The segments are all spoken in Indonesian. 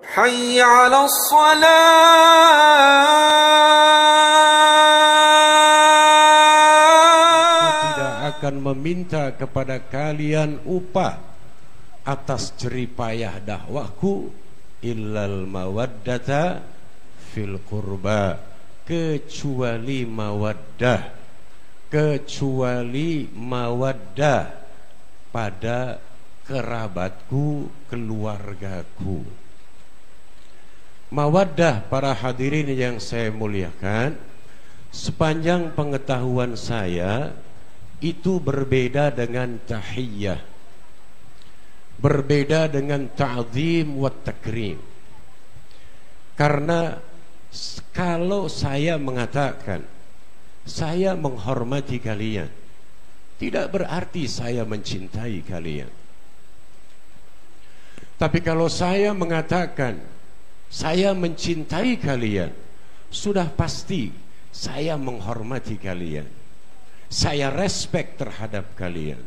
حي على الصلاة. Tidak akan meminta kepada kalian upah atas jeripayah dakwahku illal mawaddata fil qurba, kecuali mawaddah pada kerabatku, keluargaku. Mawaddah, para hadirin yang saya muliakan, sepanjang pengetahuan saya itu berbeda dengan tahiyyah, berbeda dengan ta'zim wa takrim. Karena kalau saya mengatakan saya menghormati kalian, tidak berarti saya mencintai kalian. Tapi kalau saya mengatakan saya mencintai kalian, sudah pasti saya menghormati kalian, saya respect terhadap kalian.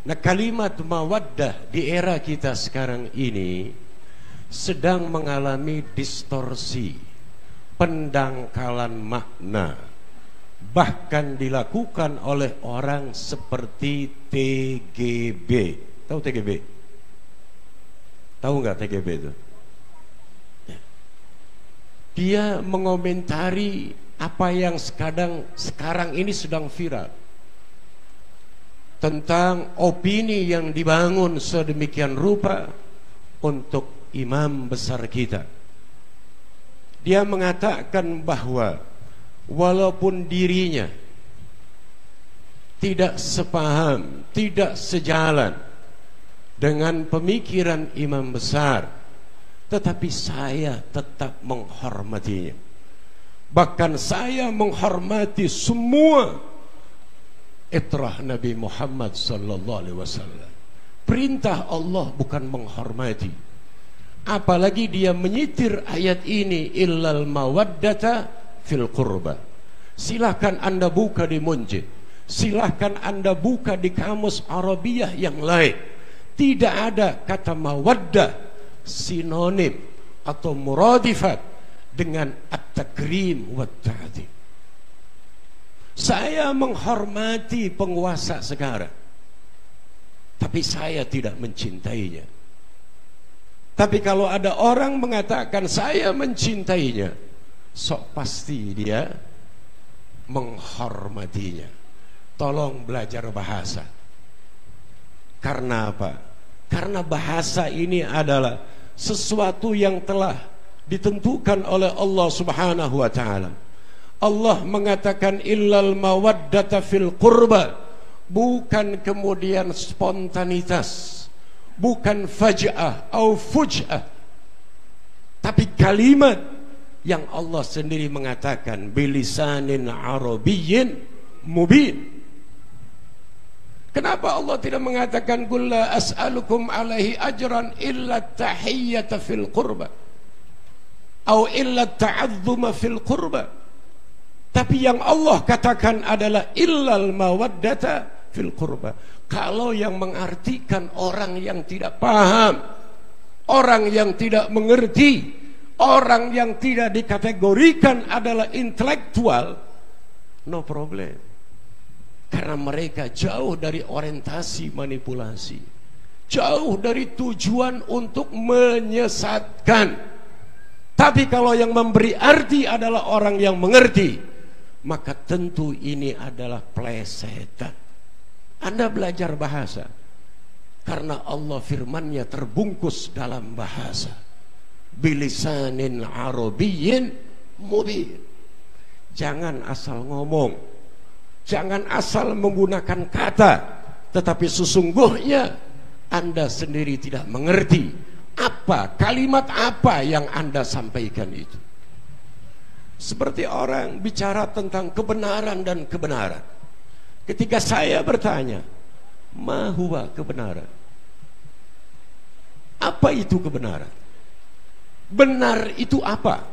Nah, kalimat mawaddah di era kita sekarang ini sedang mengalami distorsi, pendangkalan makna, bahkan dilakukan oleh orang seperti TGB. Tahu TGB? Tahu nggak TGB itu? Dia mengomentari apa yang sekarang ini sedang viral, tentang opini yang dibangun sedemikian rupa untuk imam besar kita. Dia mengatakan bahwa walaupun dirinya tidak sepaham, tidak sejalan dengan pemikiran imam besar, tetapi saya tetap menghormatinya. Bahkan saya menghormati semua itrah Nabi Muhammad sallallahu alaihi wasallam. Perintah Allah bukan menghormati. Apalagi dia menyitir ayat ini illal mawaddata fil qurba. Silahkan Anda buka di Munjid, silahkan Anda buka di kamus Arabiyah yang lain. Tidak ada kata mawaddah sinonim atau muradifat dengan at-takrim wa ta'zim. Saya menghormati penguasa sekarang, tapi saya tidak mencintainya. Tapi kalau ada orang mengatakan saya mencintainya, sok pasti dia menghormatinya. Tolong belajar bahasa. Karena apa? Karena bahasa ini adalah sesuatu yang telah ditentukan oleh Allah Subhanahu wa taala. Allah mengatakan illal mawaddata fil qurba, bukan kemudian spontanitas, bukan faj'ah atau fuj'ah, tapi kalimat yang Allah sendiri mengatakan bilisanin arabiyyin mubin. Kenapa Allah tidak mengatakan qul la as'alukum alaihi ajran illa tahiyyata fil qurba atau illa ta'azzuma fil qurba? Tapi yang Allah katakan adalah illal mawaddata fil qurba. Kalau yang mengartikan orang yang tidak paham, orang yang tidak mengerti, orang yang tidak dikategorikan adalah intelektual, no problem. Karena mereka jauh dari orientasi manipulasi, jauh dari tujuan untuk menyesatkan. Tapi kalau yang memberi arti adalah orang yang mengerti, maka tentu ini adalah plesetan. Anda belajar bahasa karena Allah firman-Nya terbungkus dalam bahasa bilisanin arabiyyin mubin. Jangan asal ngomong, jangan asal menggunakan kata, tetapi sesungguhnya Anda sendiri tidak mengerti apa, kalimat apa yang Anda sampaikan itu. Seperti orang bicara tentang kebenaran dan kebenaran. Ketika saya bertanya, ma huwa kebenaran? Apa itu kebenaran? Benar itu apa?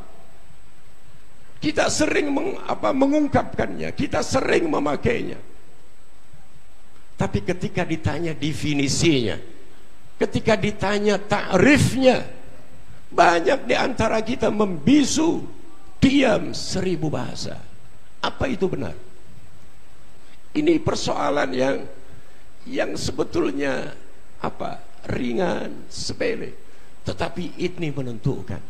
Kita sering mengungkapkannya, kita sering memakainya. Tapi ketika ditanya definisinya, ketika ditanya ta'rifnya, Banyak di antara kita membisu, diam 1000 bahasa. Apa itu benar? Ini persoalan yang sebetulnya ringan, sepele, tetapi ini menentukan.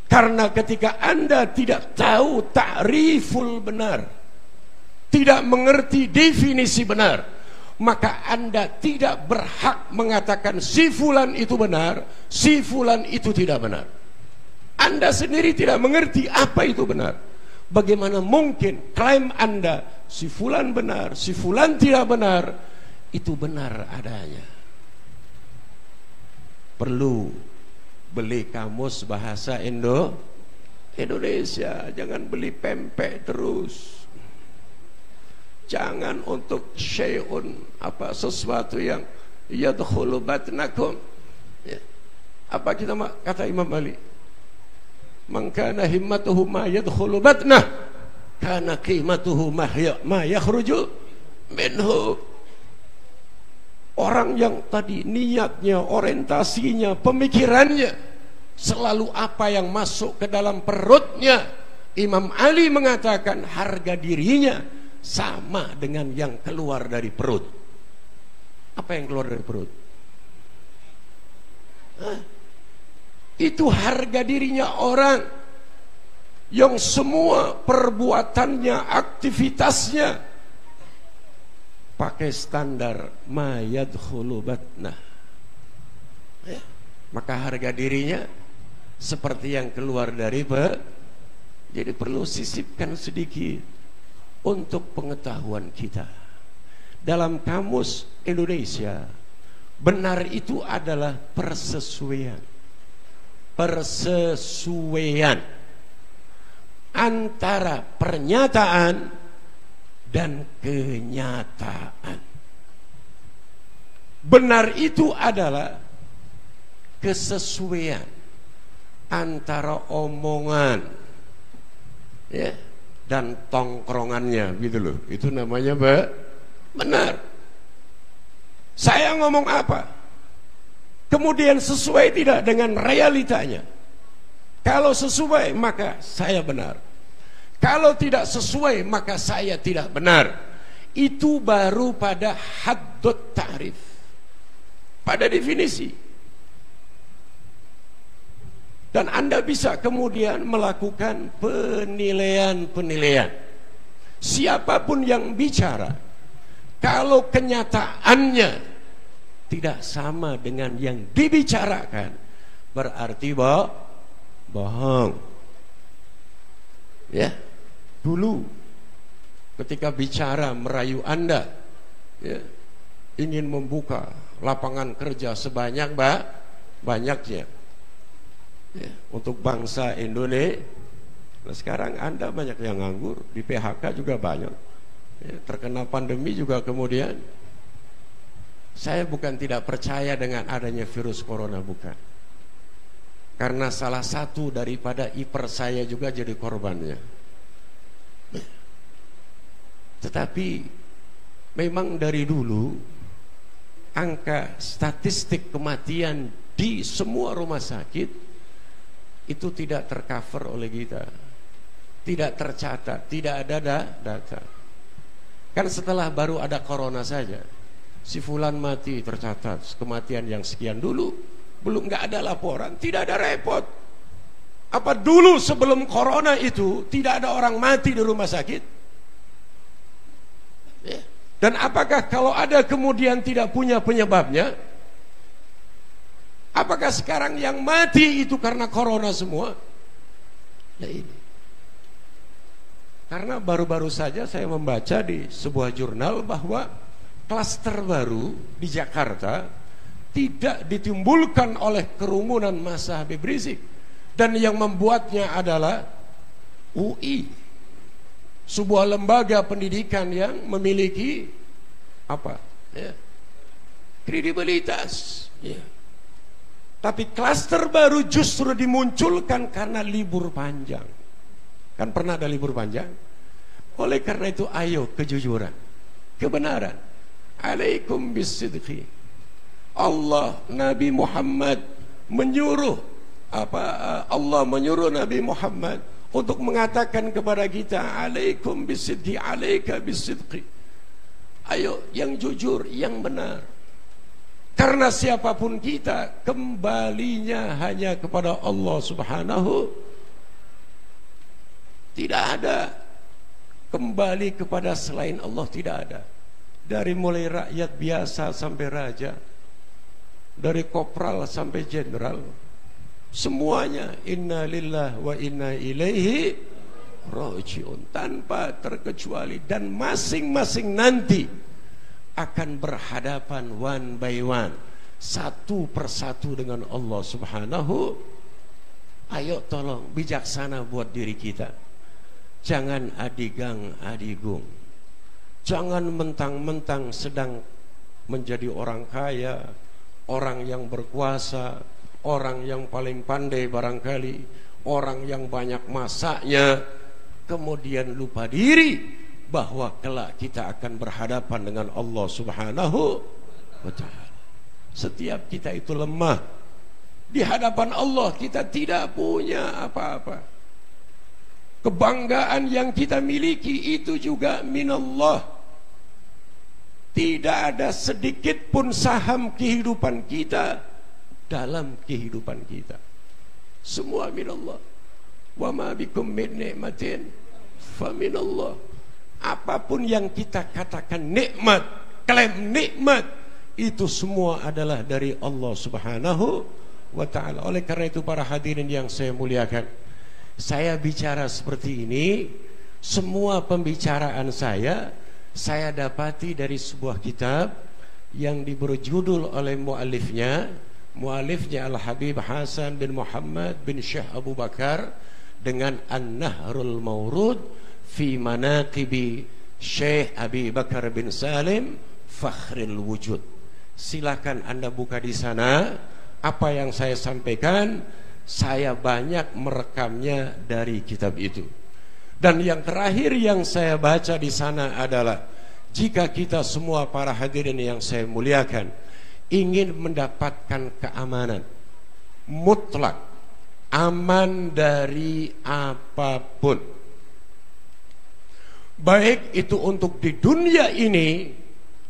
Karena ketika Anda tidak tahu ta'riful benar, tidak mengerti definisi benar, maka Anda tidak berhak mengatakan si fulan itu benar, si fulan itu tidak benar. Anda sendiri tidak mengerti apa itu benar. Bagaimana mungkin klaim Anda si fulan benar, si fulan tidak benar, itu benar adanya. Perlu beli kamus bahasa Indonesia, jangan beli pempek terus. Jangan untuk syai'un, sesuatu yang yadkhulu batnakum. Ya. Apa kita kata Imam Ali? Man kana himmatuhu ma yadkhulu batnah, kana qimatuhu ma yakhruju minhu. Orang yang tadi niatnya, orientasinya, pemikirannya selalu apa yang masuk ke dalam perutnya. Imam Ali mengatakan harga dirinya sama dengan yang keluar dari perut. Apa yang keluar dari perut? Itu harga dirinya orang yang semua perbuatannya, aktivitasnya pakai standar ma yadkhulu batnah. Maka harga dirinya seperti yang keluar dari perut. Jadi perlu sisipkan sedikit untuk pengetahuan kita. Dalam kamus Indonesia, benar itu adalah persesuaian. Persesuaian antara pernyataan dan kenyataan. Benar itu adalah kesesuaian antara omongan, ya, dan tongkrongannya, gitu loh. Itu namanya benar. Saya ngomong apa, kemudian sesuai tidak dengan realitanya. Kalau sesuai maka saya benar, kalau tidak sesuai maka saya tidak benar. Itu baru pada haddut ta'rif, pada definisi. Dan Anda bisa kemudian melakukan penilaian-penilaian. Siapapun yang bicara, kalau kenyataannya tidak sama dengan yang dibicarakan, berarti bohong. Ya, dulu ketika bicara merayu Anda, ya, ingin membuka lapangan kerja sebanyak banyaknya, ya, untuk bangsa Indonesia. Nah, sekarang Anda banyak yang nganggur, di PHK juga banyak, ya, terkena pandemi juga. Kemudian saya bukan tidak percaya dengan adanya virus corona, bukan, karena salah satu daripada ipar saya juga jadi korbannya. Tetapi memang dari dulu angka statistik kematian di semua rumah sakit itu tidak tercover oleh kita, tidak tercatat, tidak ada data. Kan setelah baru ada corona saja, si fulan mati tercatat kematian yang sekian. Dulu belum, nggak ada laporan, tidak ada repot. Apa dulu sebelum corona itu tidak ada orang mati di rumah sakit? Ya. Dan apakah kalau ada kemudian tidak punya penyebabnya? Apakah sekarang yang mati itu karena corona semua? Ya ini. Karena baru-baru saja saya membaca di sebuah jurnal bahwa klaster baru di Jakarta tidak ditimbulkan oleh kerumunan massa Habib Rizik, dan yang membuatnya adalah UI, sebuah lembaga pendidikan yang memiliki ya, kredibilitas, ya. Tapi klaster baru justru dimunculkan karena libur panjang. Kan pernah ada libur panjang. Oleh karena itu ayo kejujuran, kebenaran. Alaikum bisidqi. Allah, Nabi Muhammad menyuruh Allah menyuruh Nabi Muhammad untuk mengatakan kepada kita, alaikum bisidqi, alaika bisidqi. Ayo yang jujur, yang benar. Karena siapapun kita, kembalinya hanya kepada Allah Subhanahu. Tidak ada kembali kepada selain Allah, tidak ada. Dari mulai rakyat biasa sampai raja, dari kopral sampai jenderal, semuanya inna lillahi wa inna ilaihi rajiun, tanpa terkecuali. Dan masing-masing nanti akan berhadapan one by one, satu persatu dengan Allah Subhanahu. Ayo tolong bijaksana buat diri kita. Jangan adigang adigung. Jangan mentang-mentang sedang menjadi orang kaya, orang yang berkuasa, orang yang paling pandai barangkali, orang yang banyak masaknya, kemudian lupa diri bahwa kelak kita akan berhadapan dengan Allah Subhanahu wa ta'ala. Setiap kita itu lemah. Di hadapan Allah kita tidak punya apa-apa. Kebanggaan yang kita miliki itu juga minallah. Tidak ada sedikit pun saham kehidupan kita dalam kehidupan kita. Semua minallah. Wa ma bikum min ni'matin fa minallah. Apapun yang kita katakan nikmat, klaim nikmat, itu semua adalah dari Allah Subhanahu wa ta'ala. Oleh karena itu para hadirin yang saya muliakan, saya bicara seperti ini, semua pembicaraan saya dapati dari sebuah kitab yang diberi judul oleh muallifnya Al-Habib Hasan bin Muhammad bin Syekh Abu Bakar, dengan An-Nahrul Mawrud fi Manaqibi Syekh Abi Bakar bin Salim Fakhril Wujud. Silakan Anda buka di sana. Apa yang saya sampaikan, saya banyak merekamnya dari kitab itu. Dan yang terakhir yang saya baca di sana adalah, jika kita semua para hadirin yang saya muliakan ingin mendapatkan keamanan mutlak, aman dari apapun, baik itu untuk di dunia ini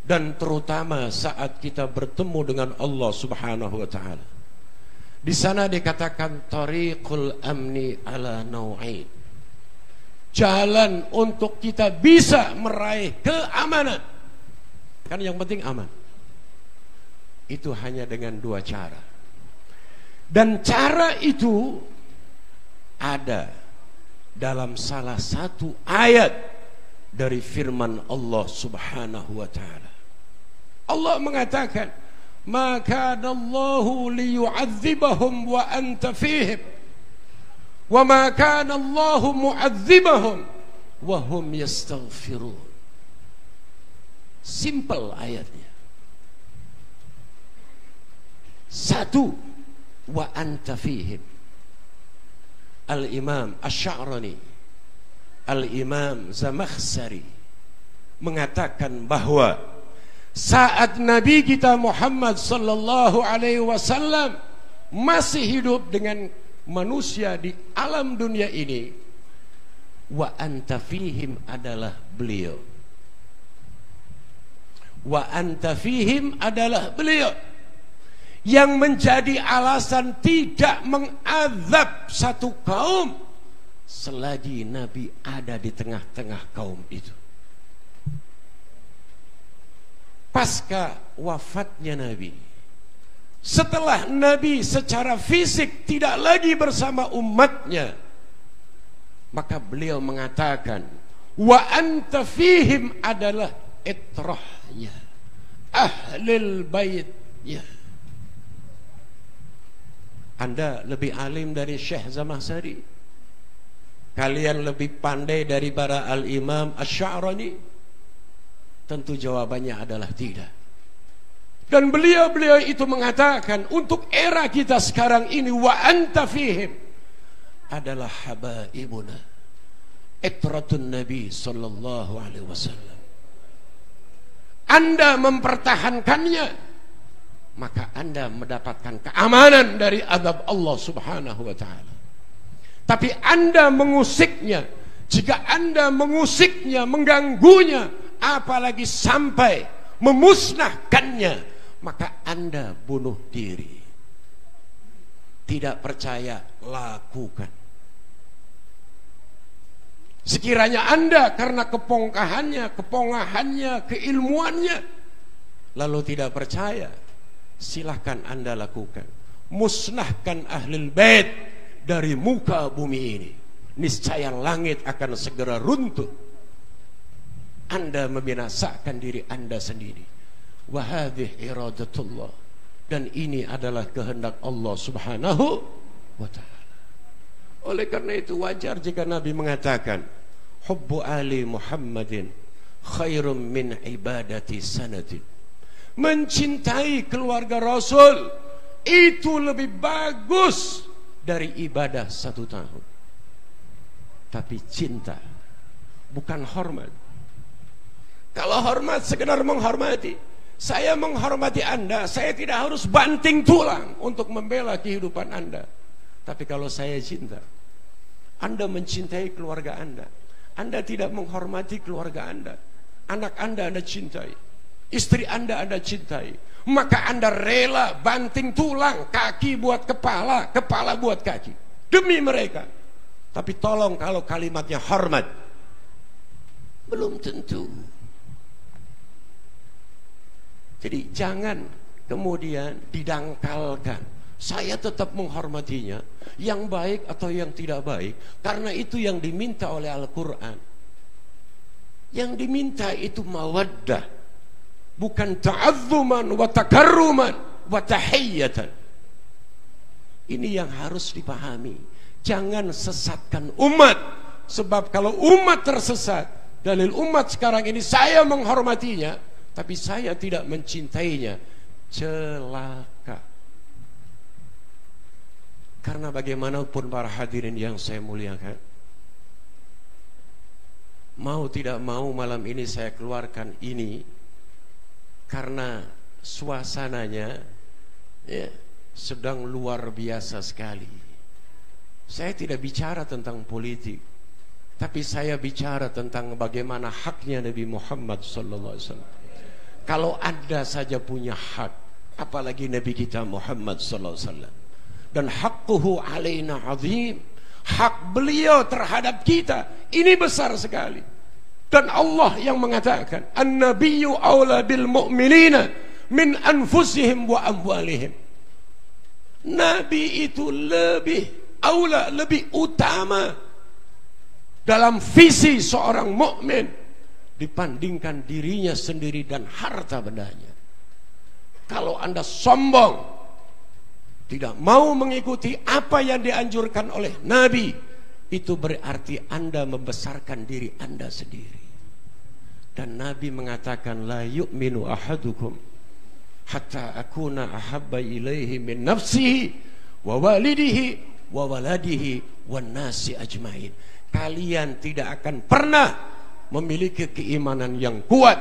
dan terutama saat kita bertemu dengan Allah Subhanahu wa ta'ala. Di sana dikatakan tariqul amni ala nau'ain, jalan untuk kita bisa meraih keamanan. Kan yang penting aman. Itu hanya dengan dua cara. Dan cara itu ada dalam salah satu ayat dari firman Allah Subhanahu wa ta'ala. Allah mengatakan, "Ma kana Allahu liyu'adzibahum wa anta fihim, wa ma kana Allahu mu'adzibahum wa hum yastaghfirun." Simple ayatnya. Satu, wa anta fihim. Al-Imam Asy-Sya'rani, Al-Imam Zamakhsyari mengatakan bahwa saat Nabi kita Muhammad sallallahu alaihi wasallam masih hidup dengan manusia di alam dunia ini, wa anta fihim adalah beliau. Wa anta fihim adalah beliau yang menjadi alasan tidak mengazab satu kaum selagi Nabi ada di tengah-tengah kaum itu. Pasca wafatnya Nabi, setelah Nabi secara fisik tidak lagi bersama umatnya, maka beliau mengatakan, wa anta fihim adalah itrahnya, ahlul baitnya. Anda lebih alim dari Syekh Zamakhsyari? Kalian lebih pandai daripada Al-Imam Asy-Sya'rani? Tentu jawabannya adalah tidak. Dan beliau-beliau itu mengatakan, untuk era kita sekarang ini, wa anta fihim adalah habaibuna, itratun Nabi sallallahu alaihi wasallam. Anda mempertahankannya, maka Anda mendapatkan keamanan dari azab Allah Subhanahu wa ta'ala. Tapi Anda mengusiknya, jika Anda mengusiknya, mengganggunya, apalagi sampai memusnahkannya, maka Anda bunuh diri. Tidak percaya, lakukan. Sekiranya Anda karena kepongahannya, keilmuannya, lalu tidak percaya, silahkan Anda lakukan. Musnahkan ahlul bait dari muka bumi ini. Niscaya langit akan segera runtuh. Anda membinasakan diri Anda sendiri. Wa hadhihi iradatullah. Dan ini adalah kehendak Allah Subhanahu wa ta'ala. Oleh karena itu wajar jika Nabi mengatakan, hubbu ali Muhammadin khairum min ibadati sanadin. Mencintai keluarga Rasul itu lebih bagus dari ibadah 1 tahun. Tapi cinta, bukan hormat. Kalau hormat sekedar menghormati, saya menghormati Anda, saya tidak harus banting tulang untuk membela kehidupan Anda. Tapi kalau saya cinta, Anda mencintai keluarga Anda, Anda tidak menghormati keluarga Anda, anak Anda cintai, istri Anda cintai, maka Anda rela banting tulang, kaki buat kepala, kepala buat kaki, demi mereka. Tapi tolong kalau kalimatnya hormat, belum tentu. Jadi jangan kemudian didangkalkan. Saya tetap menghormatinya, yang baik atau yang tidak baik, karena itu yang diminta oleh Al-Quran. Yang diminta itu mawaddah, bukan ta'azzuman wa takarruman wa tahiyyatan. Ini yang harus dipahami. Jangan sesatkan umat, sebab kalau umat tersesat, dalil umat sekarang ini saya menghormatinya tapi saya tidak mencintainya, celaka. Karena bagaimanapun para hadirin yang saya muliakan, mau tidak mau malam ini saya keluarkan ini karena suasananya sedang luar biasa sekali. Saya tidak bicara tentang politik, tapi saya bicara tentang bagaimana haknya Nabi Muhammad SAW. Kalau Anda saja punya hak, apalagi Nabi kita Muhammad SAW. Dan haqquhu alaina azim, hak beliau terhadap kita ini besar sekali. Dan Allah yang mengatakan, an-nabiyyu aula bil mu'minina min anfusihim wa amwalihim. Nabi itu lebih aula, lebih utama dalam visi seorang mukmin dibandingkan dirinya sendiri dan harta bendanya. Kalau Anda sombong, tidak mau mengikuti apa yang dianjurkan oleh Nabi, itu berarti Anda membesarkan diri Anda sendiri. Dan Nabi mengatakan, la yu'minu ahadukum hatta akuna ahabba ilaihi min nafsihi wa walidihi wa waladihi wan nasi ajmain. Kalian tidak akan pernah memiliki keimanan yang kuat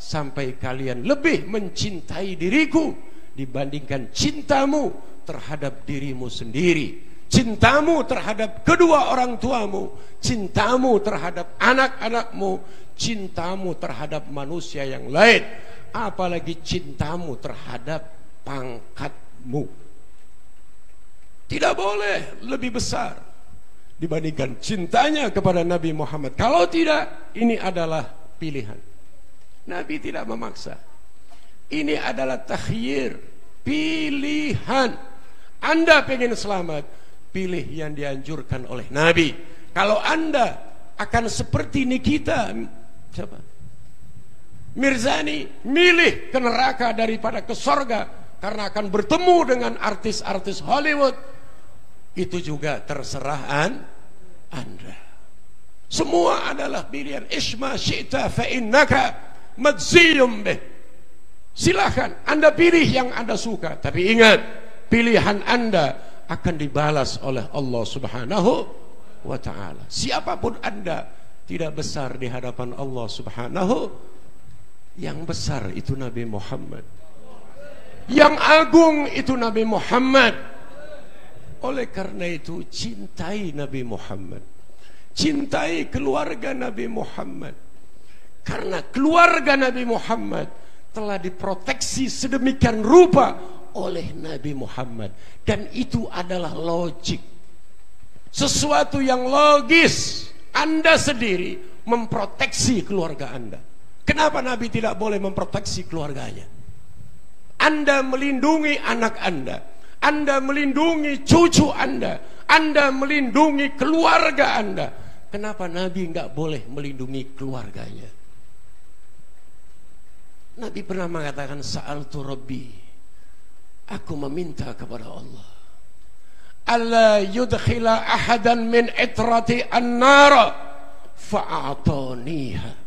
sampai kalian lebih mencintai diriku dibandingkan cintamu terhadap dirimu sendiri, cintamu terhadap kedua orang tuamu, cintamu terhadap anak-anakmu, cintamu terhadap manusia yang lain, apalagi cintamu terhadap pangkatmu. Tidak boleh lebih besar dibandingkan cintanya kepada Nabi Muhammad. Kalau tidak, ini adalah pilihan. Nabi tidak memaksa. Ini adalah takhyir, pilihan. Anda pengen selamat, pilih yang dianjurkan oleh Nabi. Kalau Anda akan seperti Nikita, siapa? Mirzani, milih ke neraka daripada ke sorga karena akan bertemu dengan artis-artis Hollywood, itu juga terserah Anda. Semua adalah pilihan. Isma syi'ta fa innaka madziyum bih. Silakan Anda pilih yang Anda suka, tapi ingat, pilihan Anda akan dibalas oleh Allah Subhanahu wa ta'ala. Siapapun Anda tidak besar di hadapan Allah Subhanahu. Yang besar itu Nabi Muhammad. Yang agung itu Nabi Muhammad. Oleh karena itu cintai Nabi Muhammad, cintai keluarga Nabi Muhammad. Karena keluarga Nabi Muhammad telah diproteksi sedemikian rupa oleh Nabi Muhammad. Dan itu adalah logik, sesuatu yang logis. Anda sendiri memproteksi keluarga Anda. Kenapa Nabi tidak boleh memproteksi keluarganya? Anda melindungi anak Anda melindungi cucu Anda melindungi keluarga Anda. Kenapa Nabi nggak boleh melindungi keluarganya? Nabi pernah mengatakan, Sa'altu Rabbi, aku meminta kepada Allah, alla yudkhila ahadan min itrati an-nara fa'ataniha.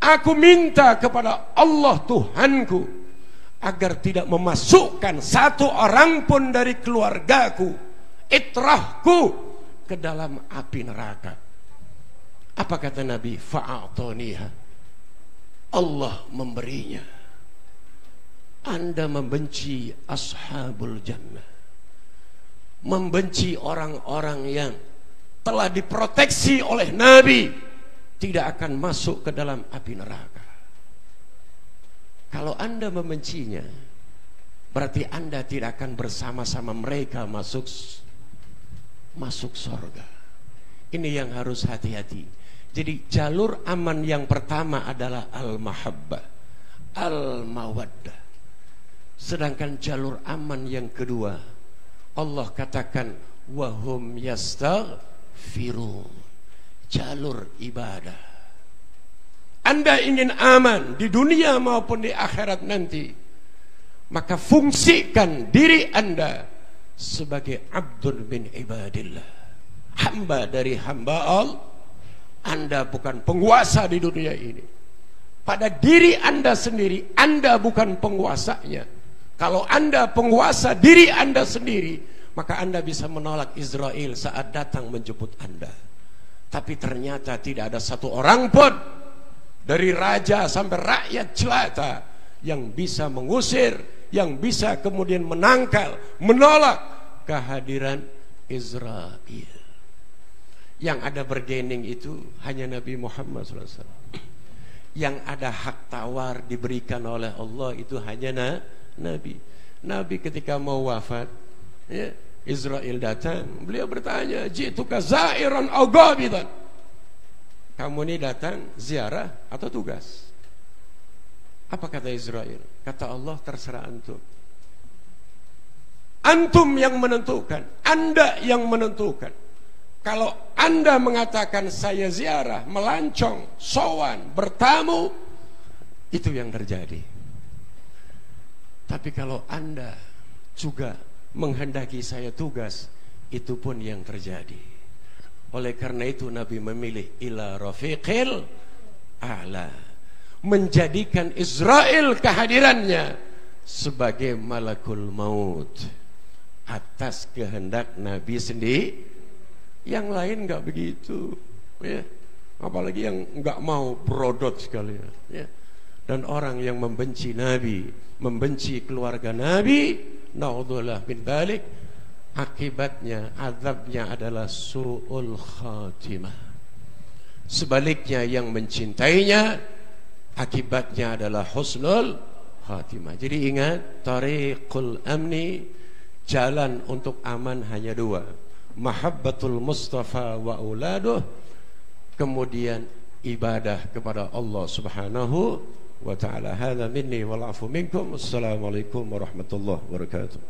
Aku minta kepada Allah Tuhanku agar tidak memasukkan satu orang pun dari keluargaku, itrahku, ke dalam api neraka. Apa kata Nabi? Fa'ataniha. Allah memberinya. Anda membenci ashabul jannah, membenci orang-orang yang telah diproteksi oleh Nabi, tidak akan masuk ke dalam api neraka. Kalau Anda membencinya, berarti Anda tidak akan bersama-sama mereka masuk surga. Ini yang harus hati-hati. Jadi jalur aman yang pertama adalah al-mahabbah, al-mawaddah. Sedangkan jalur aman yang kedua, Allah katakan wahum yastaghfirun, jalur ibadah. Anda ingin aman di dunia maupun di akhirat nanti, maka fungsikan diri Anda sebagai abdun min ibadillah, hamba dari hamba Allah. Anda bukan penguasa di dunia ini. Pada diri Anda sendiri, Anda bukan penguasanya. Kalau Anda penguasa diri Anda sendiri, maka Anda bisa menolak Israel saat datang menjemput Anda. Tapi ternyata tidak ada satu orang pun, dari raja sampai rakyat jelata, yang bisa mengusir, yang bisa kemudian menangkal, menolak kehadiran Israel. Yang ada bergening itu hanya Nabi Muhammad SAW. Yang ada hak tawar diberikan oleh Allah itu hanya Nabi. Nabi ketika mau wafat, ya, Israel datang, beliau bertanya, "Ji'tuka za'iran aw ghabidan?" Kamu ini datang ziarah atau tugas? Apa kata Israel? Kata Allah, terserah antum. Antum yang menentukan, Anda yang menentukan. Kalau Anda mengatakan saya ziarah, melancong, sowan, bertamu, itu yang terjadi. Tapi kalau Anda juga menghendaki saya tugas, itu pun yang terjadi. Oleh karena itu Nabi memilih ila rafiqil a'la, menjadikan Israel kehadirannya sebagai malakul maut atas kehendak Nabi sendiri. Yang lain nggak begitu, ya. Apalagi yang nggak mau brodot sekalian, ya. Dan orang yang membenci Nabi, membenci keluarga Nabi, naudzubillah min dzalik, akibatnya, azabnya adalah su'ul khatimah. Sebaliknya yang mencintainya, akibatnya adalah husnul khatimah. Jadi ingat, tariqul amni, jalan untuk aman hanya dua: mahabbatul Mustafa wa auladuh, kemudian ibadah kepada Allah Subhanahu wa ta'ala. Hadza minni wal afu minkum. Assalamualaikum warahmatullahi wabarakatuh.